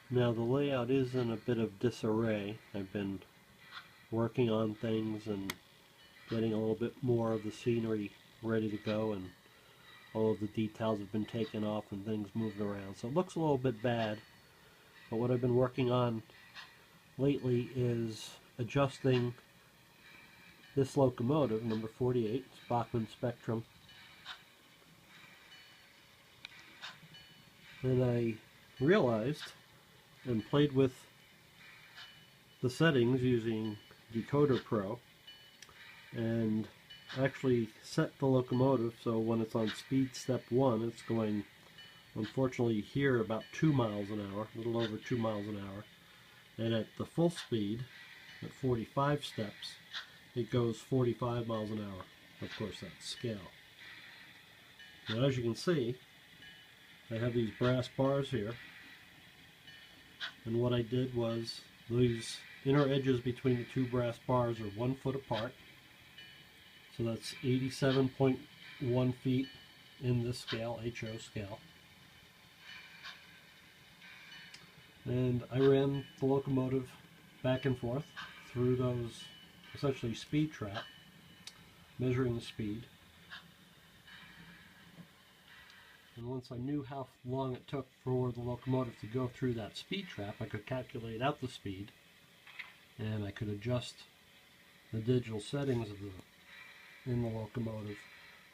Now the layout is in a bit of disarray. I've been working on things and getting a little bit more of the scenery ready to go, and all of the details have been taken off and things moved around. So it looks a little bit bad, but what I've been working on lately is adjusting this locomotive, number 48, it's Bachmann Spectrum. And I realized and played with the settings using Decoder Pro and actually set the locomotive so when it's on speed step 1 it's going, unfortunately here, about 2 miles an hour, a little over 2 miles an hour, and at the full speed at 45 steps it goes 45 miles an hour. Of course that's scale. Now as you can see, I have these brass bars here, and what I did was these inner edges between the two brass bars are 1 foot apart, so that's 87.1 feet in this scale, HO scale. And I ran the locomotive back and forth through those, essentially speed trap, measuring the speed. And once I knew how long it took for the locomotive to go through that speed trap, I could calculate out the speed, and I could adjust the digital settings of in the locomotive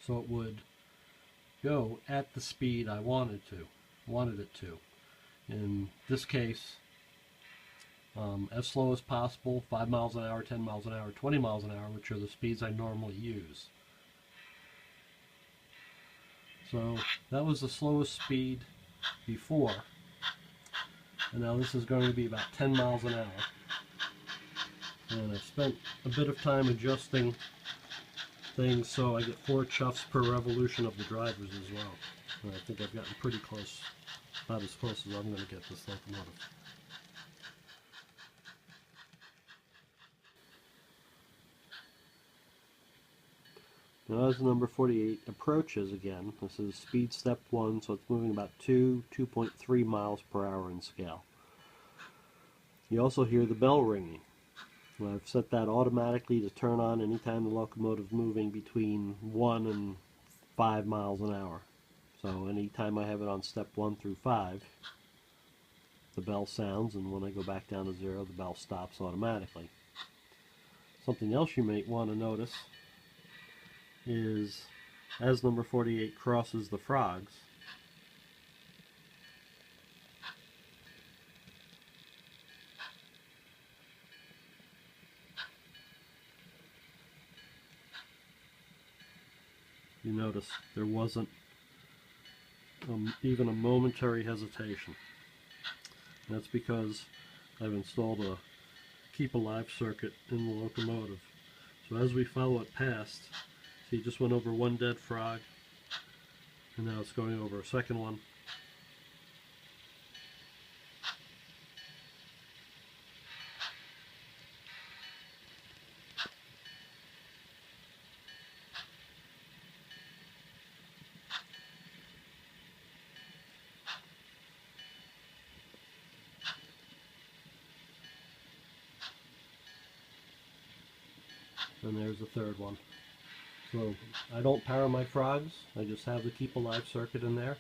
so it would go at the speed I wanted it to. In this case, as slow as possible, 5 miles an hour, 10 miles an hour, 20 miles an hour, which are the speeds I normally use. So that was the slowest speed before, and now this is going to be about 10 miles an hour. And I've spent a bit of time adjusting things so I get 4 chuffs per revolution of the drivers as well. And I think I've gotten pretty close, about as close as I'm going to get this locomotive. Now as number 48 approaches again, this is speed step 1, so it's moving about 2.3 miles per hour in scale. You also hear the bell ringing. Well, I've set that automatically to turn on anytime the locomotive is moving between 1 and 5 miles an hour. So anytime I have it on step 1 through 5, the bell sounds, and when I go back down to 0, the bell stops automatically. Something else you might want to notice is as number 48 crosses the frogs, you notice there wasn't even a momentary hesitation. And that's because I've installed a keep alive circuit in the locomotive. So as we follow it past, see, it just went over one dead frog, and now it's going over a second one. And there's the third one. So I don't power my frogs, I just have the keep alive circuit in there,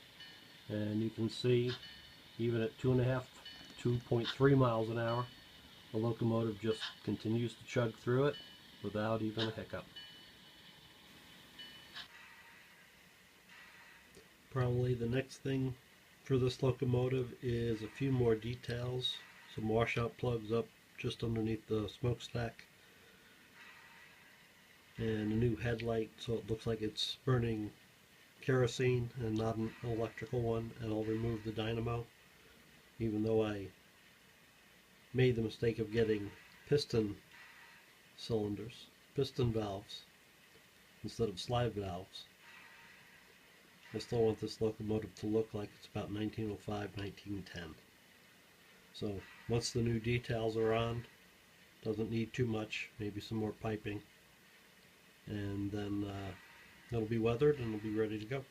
and you can see even at 2.3 miles an hour, the locomotive just continues to chug through it without even a hiccup. Probably the next thing for this locomotive is a few more details, some washout plugs up just underneath the smokestack, and a new headlight so it looks like it's burning kerosene and not an electrical one, and I'll remove the dynamo, even though I made the mistake of getting piston cylinders, piston valves instead of slide valves. I still want this locomotive to look like it's about 1905, 1910. So once the new details are on, doesn't need too much, maybe some more piping, and then it'll be weathered and it'll be ready to go.